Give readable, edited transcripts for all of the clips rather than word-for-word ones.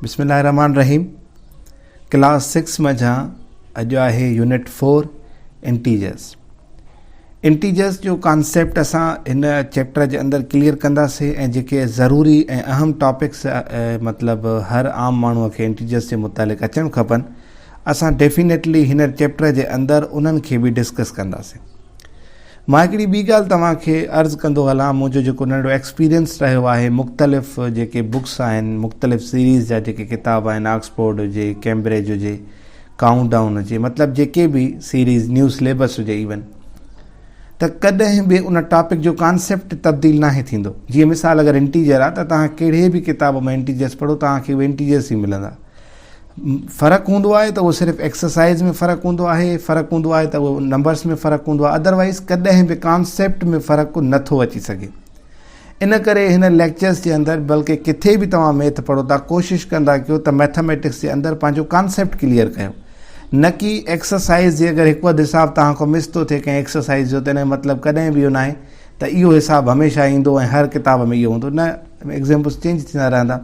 बिस्मिल्लाहिर्रहमानिर्रहीम। क्लास 6 मज़ा अॼु आहे यूनिट 4 इंटीजर्स। इंटीजर्स जो कॉन्सेप्ट असां हिन चैप्टर जे अंदरि क्लियर कंदासीं ऐं जेके ज़रूरी ऐं अहम टॉपिक्स मतिलबु हर आम माण्हूअ खे इंटीजर्स जे मुतालिक़ अचणु खपनि, असां डेफिनेटली हिन चैप्टर जे अंदरि उन्हनि खे बि डिस्कस कंदासीं। मां हिकिड़ी ॿी ॻाल्हि तव्हांखे अर्ज़ु कंदो हलां। मुंहिंजो जेको नंढो एक्सपीरियंस रहियो आहे, मुख़्तलिफ़ जेके बुक्स आहिनि, मुख़्तलिफ़ सीरीज़ जा जेके किताब आहिनि, ऑक्सफोर्ड हुजे, कैम्ब्रिज हुजे, काउंटडाउन हुजे, मतिलबु जेके बि सीरीज़, न्यू सिलेबस हुजे इवन, त कॾहिं बि उन टॉपिक जो कॉन्सेप्ट तब्दील नाहे थींदो। जीअं मिसाल अगरि इंटीजर आहे त तव्हां कहिड़े बि किताब में इंटीजर्स पढ़ो, तव्हांखे उहे इंटीजर्स ई मिलंदा। फ़र्क़ु हूंदो आहे त उहो सिर्फ़ु एक्सरसाइज़ में फ़र्क़ु हूंदो आहे, फ़र्क़ु हूंदो आहे त उहो नंबर्स में फ़र्क़ु हूंदो आहे, अदरवाइज़ कॾहिं बि कॉन्सेप्ट में फ़र्क़ु नथो अची सघे। इन करे हिन लेक्चर्स जे अंदरि बल्कि किथे बि तव्हां मैथ पढ़ो था, कोशिशि कंदा कयो त मैथमेटिक्स जे अंदरि पंहिंजो कॉन्सेप्ट क्लियर कयो, न कि एक्सरसाइज़ जे अगरि हिकु वधि हिसाबु तव्हां खां मिस थो थिए कंहिं एक्सरसाइज़ जो, त हिन जो मतिलबु कॾहिं बि इहो न आहे त इहो हिसाबु हमेशह ईंदो ऐं हर किताब में इहो हूंदो, न, एग्ज़ाम्पल्स चेंज थींदा रहंदा।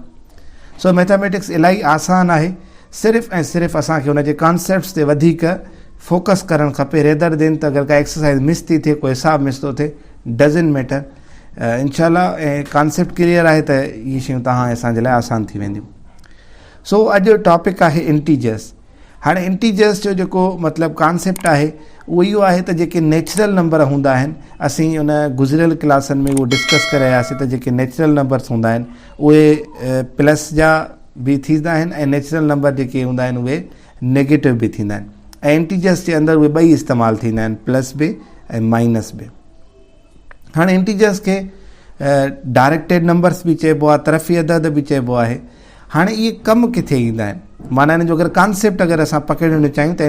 सो मैथमेटिक्स इलाही आसान आहे, सिर्फ़ु ऐं सिर्फ़ु असांखे हुनजे कॉन्सेप्ट्स ते वधीक फोकस करणु खपे, रेदर देन त अगरि का एक्सरसाइज़ मिस थी थिए, कोई हिसाबु मिस थो थिए, डज़न्ट मैटर। इनशाला ऐं कॉन्सेप्ट क्लियर आहे त इहे शयूं तव्हां असांजे लाइ आसान थी वेंदियूं। सो अॼु जो टॉपिक आहे इंटीजर्स। हाणे इंटीजर्स जो जेको मतिलबु कॉन्सेप्ट आहे उहो इहो आहे त जेके नेचुरल नंबर हूंदा आहिनि, असीं उन गुज़िरियल क्लासनि में उहो डिस्कस करे आयासीं त जेके नेचुरल नंबर्स हूंदा आहिनि उहे प्लस जा बि थींदा आहिनि ऐं नेचुरल नंबर जेके हूंदा आहिनि उहे नेगेटिव बि थींदा आहिनि, ऐं इंटीजर्स जे अंदरि उहे ॿई इस्तेमालु थींदा आहिनि, प्लस बि ऐं माइनस बि। हाणे इंटीजर्स खे डायरेक्टेड नंबर्स बि चइबो आहे, तरफ़ी अदद बि चइबो आहे। हाणे इहे कमु किथे ईंदा आहिनि, माना हिन जो अगरि कॉन्सेप्ट अगरि असां पकड़णु चाहियूं त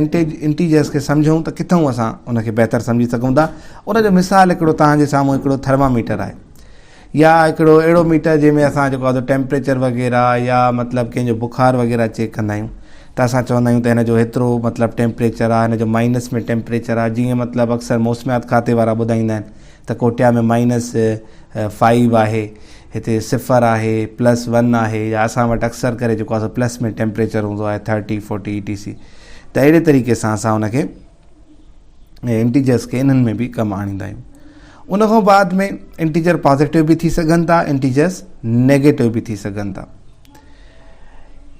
इंटीजर्स खे सम्झूं त किथां असां उनखे बहितर सम्झी सघूं था। उनजो मिसाल हिकिड़ो तव्हांजे साम्हूं हिकिड़ो थर्मामीटर आहे, या हिकिड़ो अहिड़ो मीटर जंहिंमें असां जेको आहे टेम्परेचर वग़ैरह या मतिलबु कंहिंजो बुखार वग़ैरह चेक कंदा आहियूं, त असां चवंदा आहियूं त हिन जो हेतिरो मतिलबु टेम्परेचर आहे, हिन जो माइनस में टेम्परेचर आहे। जीअं मतिलबु अक्सर मौसमियात खाते वारा ॿुधाईंदा आहिनि त कोटिया में -5 आहे, हिते 0 आहे, +1 आहे, या असां वटि अक्सर करे जेको आहे प्लस में टेम्परेचर हूंदो आहे 30, 40 ETC। त अहिड़े तरीक़े सां असां हुनखे इंटीजर्स खे इन्हनि में बि कमु आणींदा आहियूं। उनखां बाद में इंटीजर पॉज़िटिव बि थी सघनि था, इंटीजर्स नेगेटिव बि थी सघनि था।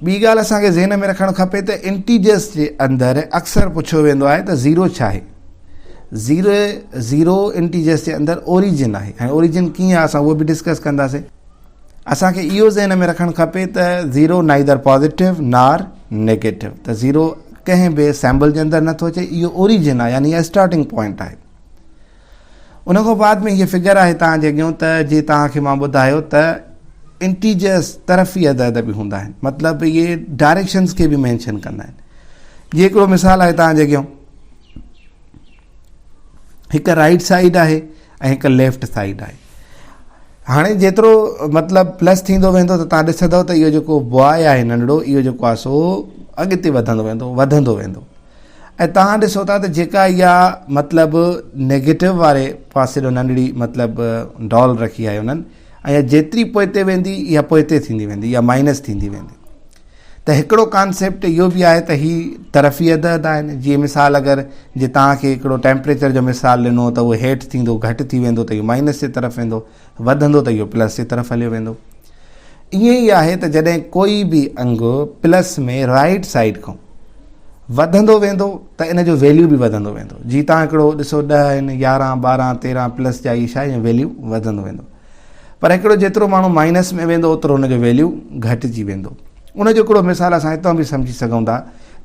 ॿी ॻाल्हि असांखे ज़हन में रखणु खपे त इंटीजर्स जे अंदरि अक्सर पुछियो वेंदो आहे त ज़ीरो छा आहे। ज़ीरो इंटीजर्स जे अंदरि ओरिजिन आहे, ऐं ओरिजिन कीअं आहे असां उहो बि डिस्कस कंदासीं। असांखे इहो ज़हन में रखणु खपे त ज़ीरो नाइदर पॉज़िटिव नार नेगेटिव, त ज़ीरो कंहिं बि सैम्बल जे अंदरि नथो अचे, इहो ओरिजिन आहे, यानी स्टार्टिंग पॉइंट आहे। उनखां बाद में हीअ फिगर आहे तव्हांजे अॻियां, त जीअं तव्हांखे मां ॿुधायो त इंटीजर्स तरफ़ी अदद बि हूंदा आहिनि, मतिलबु इहे डायरेक्शन्स खे बि मैंशन कंदा आहिनि। जीअं हिकिड़ो मिसाल आहे तव्हांजे अॻियां, हिकु राइट साइड आहे ऐं हिकु लेफ्ट साइड आहे। हाणे जेतिरो मतिलबु प्लस थींदो वेंदो त तव्हां ॾिसंदव त इहो जेको बॉय आहे नंढड़ो, इहो जेको आहे सो अॻिते वधंदो वेंदो, ऐं तव्हां ॾिसो था त जेका इहा मतिलबु नेगेटिव वारे पासे ॾो नंढड़ी मतिलबु डॉल रखी आहे उन्हनि, ऐं जेतिरी पोइते वेंदी इहा पोइते थींदी वेंदी, इहा माइनस थींदी वेंदी। त हिकिड़ो कॉन्सेप्ट इहो बि आहे त हीअ तरफ़ी अदद आहिनि। जीअं मिसाल अगरि जे तव्हांखे हिकिड़ो टेम्परेचर जो मिसाल ॾिनो त उहो हेठि थींदो, घटि थी वेंदो त इहो माइनस जे तरफ़ वेंदो, वधंदो त इहो प्लस जे तरफ़ हलियो वेंदो। ईअं ई आहे त जॾहिं कोई बि अंग प्लस में राइट साइड खां वधंदो वेंदो त इन जो वैल्यू बि वधंदो वेंदो। जीअं तव्हां हिकिड़ो ॾिसो 10 आहिनि, 11, 12, 13 प्लस जा, इहे छा आहे, वैल्यू वधंदो वेंदो। पर हिकिड़ो जेतिरो माण्हू माइनस में वेंदो ओतिरो हुनजो वैल्यू घटिजी वेंदो। उनजो हिकिड़ो मिसाल असां हितां बि सम्झी सघूं था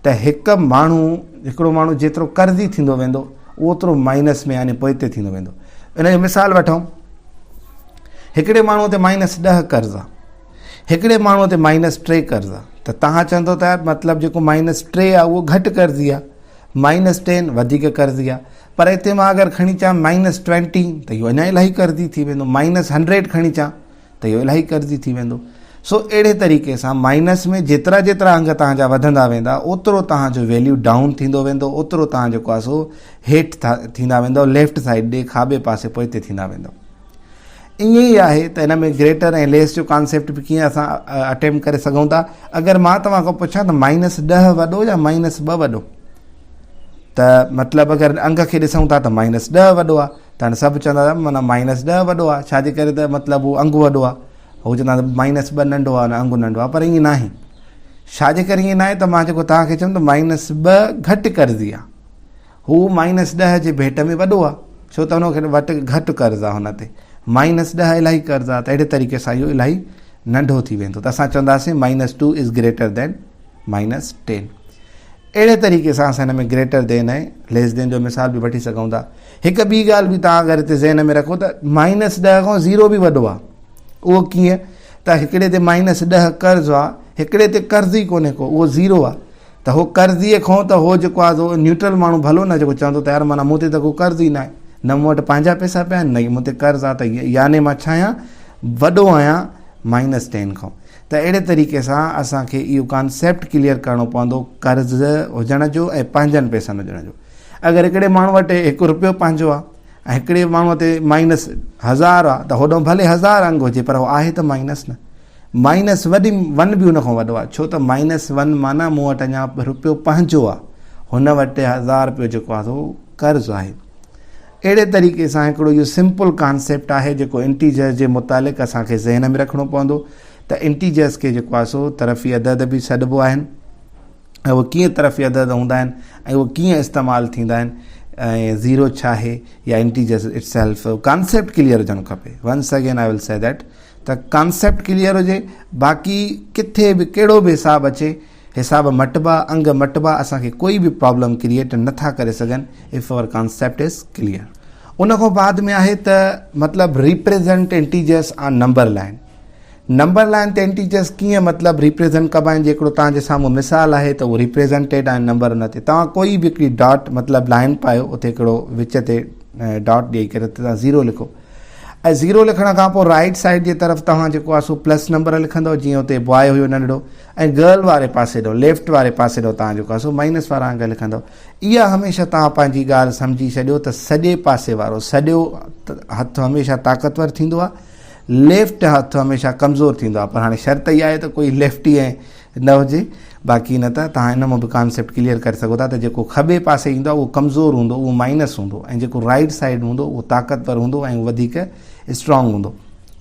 त हिकिड़ो माण्हू जेतिरो कर्ज़ी थींदो वेंदो ओतिरो माइनस में यानी पोइते थींदो वेंदो। इन जो मिसाल वठूं, हिकिड़े माण्हूअ ते -10 कर्ज़ आहे, हिकिड़े माण्हूअ ते -3 कर्ज़ आहे, त तव्हां चवंदो त मतिलबु जेको -3 आहे उहो घटि कर्ज़ी आहे, -10 वधीक कर्ज़ी आहे। पर हिते मां अगरि खणी अचां -20 त इहो अञा इलाही कर्ज़ी थी वेंदो, -100 खणी अचां त इहो इलाही कर्ज़ी थी वेंदो। सो अहिड़े तरीक़े सां माइनस में जेतिरा अंग तव्हांजा वधंदा वेंदा ओतिरो तव्हांजो वैल्यू डाउन थींदो वेंदो, ओतिरो तव्हां जेको आहे सो हेठि थींदा वेंदो, लेफ्ट साइड ॾे खाॿे पासे पोइते थींदा वेंदो। ईअं ई आहे त हिन में ग्रेटर ऐं लेस जो कॉन्सेप्ट बि कीअं असां अटैम्प्ट करे सघूं था। अगरि मां तव्हां खां पुछां त -10 वॾो या -2 वॾो, त मतिलबु अगरि अंग खे ॾिसूं था त -10 वॾो आहे, त हाणे सभु चवंदा माना -10 वॾो आहे, छाजे करे त मतिलबु उहो अंगु वॾो आहे, हू चवंदा -2 नंढो आहे न अंगु नंढो आहे, पर ईअं न आहे। छाजे करे ईअं न आहे त मां जेको तव्हांखे चयुमि त -2 घटि कर्ज़ी आहे, हू -10 जे भेट में वॾो आहे, छो त हुनखे वटि घटि कर्ज़ु आहे हुन ते। -10 इलाही कर्ज़ु आहे, त अहिड़े तरीक़े सां इहो इलाही नंढो थी वेंदो, त असां चवंदासीं -2 इज़ ग्रेटर देन -10। अहिड़े तरीक़े सां असां हिन में ग्रेटर देन ऐं लेस देन जो मिसाल बि वठी सघूं था। हिकु ॿी ॻाल्हि बि तव्हां अगरि हिते ज़हन में रखो त -10 खां 0 बि वॾो आहे। उहो कीअं त हिकिड़े ते -10 कर्ज़ु आहे, हिकिड़े ते कर्ज़ु ई कोन्हे को, उहो 0 आहे, त उहो कर्ज़ीअ खां त उहो जेको आहे न्यूट्रल माण्हू भलो न जेको चवंदो त यार माना मूं ते त को कर्ज़ु ई न आहे, न मूं वटि पंहिंजा पैसा पिया आहिनि, न मूं ते कर्ज़ु आहे, त याने मां छा आहियां, वॾो आहियां -10 खां। त अहिड़े तरीक़े सां असांखे इहो कॉन्सेप्ट क्लियर करिणो पवंदो कर्ज़ु हुजण जो ऐं पंहिंजनि पैसनि हुजण जो। अगरि हिकिड़े माण्हू वटि ₹1 पंहिंजो आहे ऐं हिकिड़े माण्हूअ ते -1000 आहे, त होॾो भले 1000 अंग हुजे पर उहो आहे त माइनस न, -1 बि हुन खां वॾो आहे, छो त -1 माना मूं वटि अञा रुपयो पंहिंजो आहे, हुन वटि ₹1000 जेको आहे उहो कर्ज़ु आहे। अहिड़े तरीक़े सां हिकिड़ो इहो सिंपल कॉन्सेप्ट आहे जेको इंटीजर्स जे मुतालिक़ असांखे ज़हन में रखिणो पवंदो त इंटीजर्स खे जेको आहे सो तरफ़ी अदद बि सॾिबो आहिनि, ऐं उहे कीअं तरफ़ी अदद हूंदा आहिनि ऐं उहे कीअं इस्तेमालु थींदा आहिनि, ऐं ज़ीरो छा आहे या integers it self, concept clear हुजणु खपे। Once again I will say that त कॉन्सेप्ट क्लियर हुजे, बाक़ी किथे बि कहिड़ो बि हिसाबु अचे, हिसाब मटिबा अंग मटिबा असांखे कोई बि प्रॉब्लम क्रिएट नथा करे सघनि if our concept is clear. उन खां बाद में आहे त मतिलबु represent integers on number line. Number line ते इंटीजर्स कीअं मतिलबु रिप्रेज़ेंट कबा आहिनि, जेको तव्हांजे साम्हूं मिसाल आहे त उहो रिप्रेज़ेंटेड आहिनि नंबर उन ते। तव्हां कोई बि हिकिड़ी डॉट मतिलबु लाइन पायो, उते हिकिड़ो विच ते डॉट ॾेई करे तव्हां 0 लिखो, ऐं 0 लिखण खां पोइ राइट साइड जे तरफ़ तव्हां जेको आहे सो प्लस नंबर लिखंदव, जीअं उते बॉय हुयो नंढड़ो, ऐं गर्ल वारे पासे ॾो लेफ्ट वारे पासे ॾो तव्हां जेको आहे सो माइनस वारा अंग लिखंदव। इहा हमेशह तव्हां पंहिंजी ॻाल्हि सम्झी छॾियो त सॼे पासे वारो सॼो हथु हमेशह ताक़तवर थींदो आहे, लेफ्ट हथु हमेशह कमज़ोर थींदो आहे, पर हाणे शर्त इहा आहे त कोई लेफ्टी ऐं न हुजे, बाक़ी न त तव्हां हिन मां बि कॉन्सेप्ट क्लियर करे सघो था त जेको खॿे पासे ईंदो आहे उहो कमज़ोर हूंदो, उहो माइनस हूंदो, ऐं जेको राइट साइड हूंदो उहो ताक़तवर हूंदो ऐं वधीक स्ट्रॉन्ग हूंदो।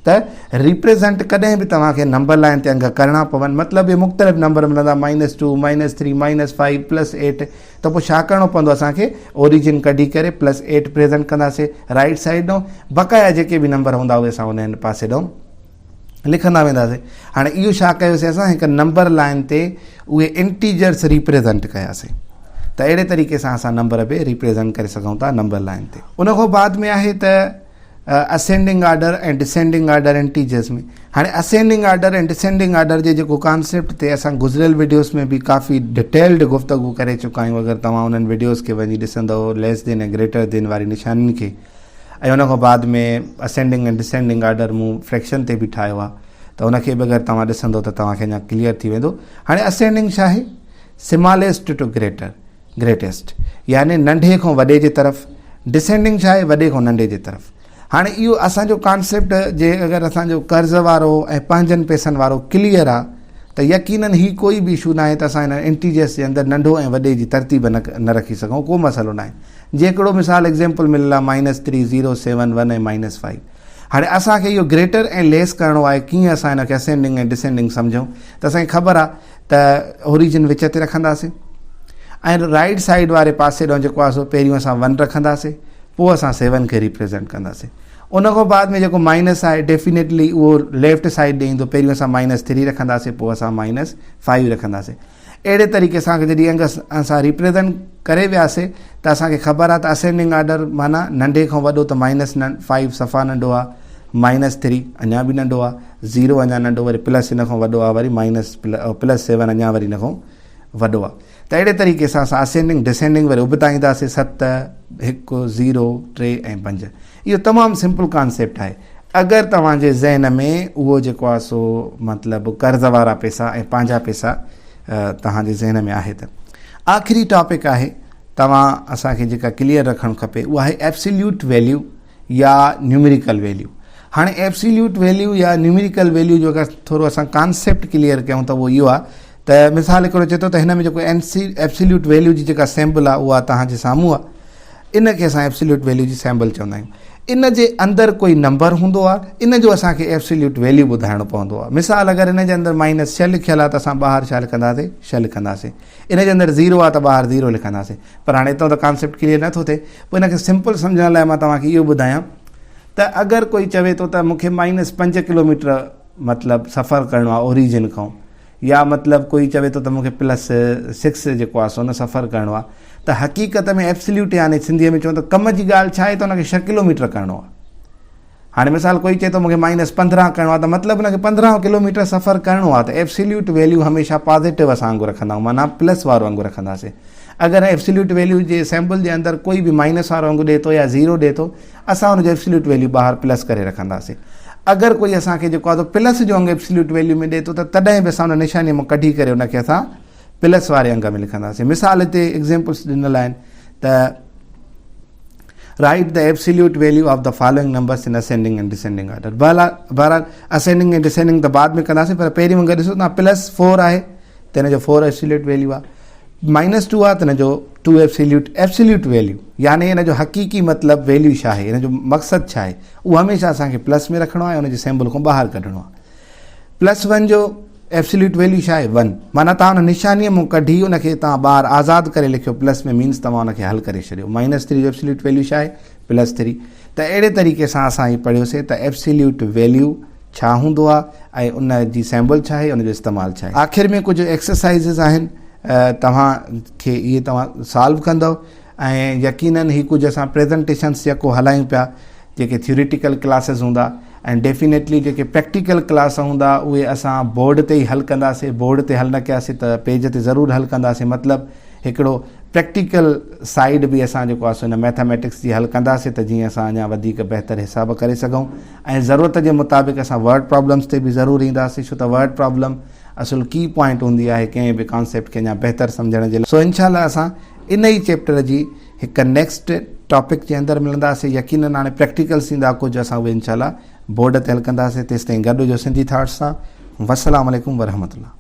त रिप्रेज़ेंट कॾहिं बि तव्हांखे नंबर लाइन ते अंग करणा पवनि, मतिलबु इहे मुख़्तलिफ़ नंबर मिलंदा, -2 -3 -5 +8, त पोइ छा करिणो पवंदो, असांखे ओरिजिन कढी करे +8 प्रेज़ेंट कंदासीं राइट साइड ॾों, बक़ाया जेके बि नंबर हूंदा उहे असां उन पासे ॾों लिखंदा वेंदासीं। हाणे इहो छा कयोसीं असां, हिकु नंबर लाइन ते उहे इंटीजर्स रिप्रेज़ेंट कयासीं, त अहिड़े तरीक़े सां असां नंबर बि रिप्रेज़ेंट करे सघूं था नंबर लाइन ते। उन खां बाद में आहे त असेंडिंग ऑर्डर ऐं डिसेंडिंग ऑर्डर इंटीजर्स में। हाणे असेंडिंग ऑर्डर ऐं डिसेंडिंग ऑर्डर जे जेको कॉन्सेप्ट ते असां गुज़िरियल वीडियोस में बि काफ़ी डिटेल्ड गुफ़्तगू करे चुका आहियूं। अगरि तव्हां उन्हनि वीडियोस खे वञी ॾिसंदव लेस देन ऐं ग्रेटर देन वारी निशानियुनि खे, ऐं उन खां बाद में असेंडिंग ऐं डिसेंडिंग ऑर्डर मूं फ्रैक्शन ते बि ठाहियो आहे, त उनखे बि अगरि तव्हां ॾिसंदव त तव्हांखे अञा क्लियर थी वेंदो। हाणे असेंडिंग छा आहे, स्मॉलेस्ट टू ग्रेटेस्ट, यानी नंढे खां वॾे जे तरफ़। डिसेंडिंग छा आहे, वॾे खां नंढे जे तरफ़। हाणे इहो असांजो कॉन्सेप्ट जे अगरि असांजो कर्ज़ वारो ऐं पंहिंजनि पैसनि वारो क्लियर आहे त यकीनन ही कोई बि इशू न आहे त असां हिन इंटीजर्स जे अंदरि नंढो ऐं वॾे जी तरतीब न रखी सघूं, को मसइलो न आहे। जेकड़ो मिसाल एग्ज़ाम्पल मिलियल आहे -3 0 7 1 ऐं -5। हाणे असांखे इहो ग्रेटर ऐं लेस करिणो आहे, कीअं असां हिनखे असेंडिंग ऐं डिसेंडिंग सम्झूं त असांखे ख़बर आहे त ओरिजिन विच ते रखंदासीं, ऐं राइट साइड वारे पासे ॾों जेको आहे सो पहिरियों असां 1 रखंदासीं, पोइ असां 7 खे रिप्रेज़ेंट कंदासीं। उन खां बाद में जेको माइनस आहे डेफिनेटली उहो लेफ्ट साइड ॾे ईंदो, पहिरियों असां -3 रखंदासीं, पोइ असां -5 रखंदासीं। अहिड़े तरीक़े सां जॾहिं अंग असां रिप्रेज़ेंट करे वियासीं त असांखे ख़बर आहे त असेंडिंग ऑर्डर माना नंढे खां वॾो त -5 सफ़ा नंढो आहे, -3 अञा बि नंढो आहे, 0 अञा नंढो, वरी प्लस हिन खां वॾो आहे, वरी +7 अञा वरी हिन खां वॾो आहे। त अहिड़े तरीक़े सां असां असेंडिंग डिसेंडिंग वरी उबता ईंदासीं 7 1 0 3 ऐं 5। इहो तमामु सिंपल कॉन्सेप्ट आहे। अगरि तव्हांजे ज़हन में उहो जेको आहे सो मतिलबु कर्ज़ वारा पैसा ऐं पंहिंजा पैसा तव्हांजे ज़हन में आहे त। आख़िरी टॉपिक आहे तव्हां असांखे जेका क्लियर रखणु खपे, उहा आहे एब्सोल्यूट वैल्यू या न्यूमेरिकल वैल्यू। हाणे एब्सोल्यूट वैल्यू या न्यूमेरिकल वैल्यू जो अगरि थोरो असां कॉन्सेप्ट क्लियर कयूं त उहो इहो आहे त मिसाल हिकिड़ो चए थो त हिन में जेको एब्सोल्यूट वैल्यू जी जेका सैम्पल आहे उहा तव्हांजे साम्हूं आहे, इन खे असां एब्सोल्यूट वैल्यू जी सैम्पल चवंदा आहियूं। इन जे अंदरि कोई नंबर हूंदो आहे, इन जो असांखे एब्सोल्यूट वैल्यू ॿुधाइणो पवंदो आहे। मिसाल अगरि इन जे अंदरि -6 लिखियलु आहे त असां ॿाहिरि छा लिखंदासीं, 6 लिखंदासीं। इन जे अंदरि 0 आहे त ॿाहिरि 0 लिखंदासीं। पर हाणे हितां त कॉन्सेप्ट क्लियर नथो थिए, पोइ इनखे सिंपल सम्झण लाइ मां तव्हांखे इहो ॿुधायां त अगरि कोई चवे थो त मूंखे -5 किलोमीटर मतिलबु सफ़र करिणो आहे ओरिजिन खां, या मतिलबु कोई चवे थो त मूंखे +6 जेको आहे सो न सफ़र करिणो आहे, त हक़ीक़त में एब्सोल्यूट यानी सिंधीअ में चवनि त कम जी ॻाल्हि छा आहे त हुनखे 6 किलोमीटर करिणो आहे। हाणे मिसाल कोई चए थो मूंखे -15 करिणो आहे त मतिलबु हुनखे 15 किलोमीटर सफ़र करिणो आहे, त एब्सोल्यूट वैल्यू हमेशह पॉज़िटिव असां वांगुरु रखंदा आहियूं, माना प्लस वारो वांगुरु रखंदासीं। अगरि एब्सोल्यूट वैल्यू जे सैम्पल जे अंदरि कोई बि माइनस वारो वांगुरु ॾिए थो या 0 ॾिए थो, असां हुनजो एब्सोल्यूट वैल्यू ॿाहिरि प्लस करे रखंदासीं। अगरि कोई असांखे जेको आहे प्लस जो अंग एब्सोल्यूट वैल्यू में ॾिए थो त तॾहिं बि असां हुन निशानीअ मां कढी करे हुनखे असां प्लस वारे अंग में लिखंदासीं। मिसाल हिते एग्ज़ाम्पल्स ॾिनल आहिनि त right the absolute value of the following numbers in ascending and descending order. बहरहाल असेंडिंग ऐं डिसेंडिंग त बाद में कंदासीं, पर पहिरीं वांगुरु ॾिसो तव्हां +4 आहे त हिन जो 4 एब्सोल्यूट वैल्यू आहे, -2 आहे त हिन जो 2 एब्सोल्यूट वैल्यू, यानी हिन जो हक़ीक़ी मतिलबु वैल्यू छा आहे, हिन जो मक़सदु छा आहे, उहो हमेशह असांखे प्लस में रखिणो आहे, हुनजे सैम्पल खां ॿाहिरि कढणो आहे। +1 जो एब्सोल्यूट वैल्यू छा आहे, 1, माना तव्हां हुन निशानीअ मां कढी हुनखे तव्हां ॿाहिरि आज़ादु करे लिखियो प्लस में, मीन्स तव्हां हुनखे हल करे छॾियो। -3 जो एब्सोल्यूट वैल्यू छा आहे, +3। त अहिड़े तरीक़े सां असां हीअ पढ़ियोसीं त एब्सोल्यूट वैल्यू छा हूंदो आहे ऐं उन जी सैम्पल छा आहे, उनजो इस्तेमालु छा आहे। आख़िर में कुझु एक्सरसाइज़िस आहिनि, तव्हांखे इहे तव्हां सॉल्व कंदव ऐं यकीनन ही कुझु असां प्रेज़ेंटेशन्स जेको हलायूं पिया, जेके थ्योरिटिकल क्लासिस हूंदा ऐं डेफिनेटली जेके प्रैक्टिकल क्लास हूंदा उहे असां बोर्ड ते ई हल कंदासीं। बोर्ड ते हल न कयासीं त पेज ते ज़रूरु हल कंदासीं, मतिलबु हिकिड़ो प्रैक्टिकल साइड बि असां जेको आहे सो हिन मैथमेटिक्स जी हल कंदासीं त जीअं असां अञा वधीक बहितर हिसाब करे सघूं। ऐं ज़रूरत जे मुताबिक़ असां वर्ड प्रॉब्लम्स ते बि ज़रूरु ईंदासीं, छो त वर्ड प्रॉब्लम असुल की पॉइंट हूंदी आहे कंहिं बि कॉन्सेप्ट खे अञा बहितर सम्झण जे लाइ। सो इंशाल्लाह असां इन ई चैप्टर जी हिकु नेक्स्ट टॉपिक जे अंदरि मिलंदासीं। यकीनन हाणे प्रैक्टिकल्स ईंदा कुझु, असां उहे इंशाल्लाह बोर्ड ते हल कंदासीं। तेसिताईं गॾु जो सिंधी थॉट्स सां। वस्सलाम वालेकुम वरहमतुल्लाह।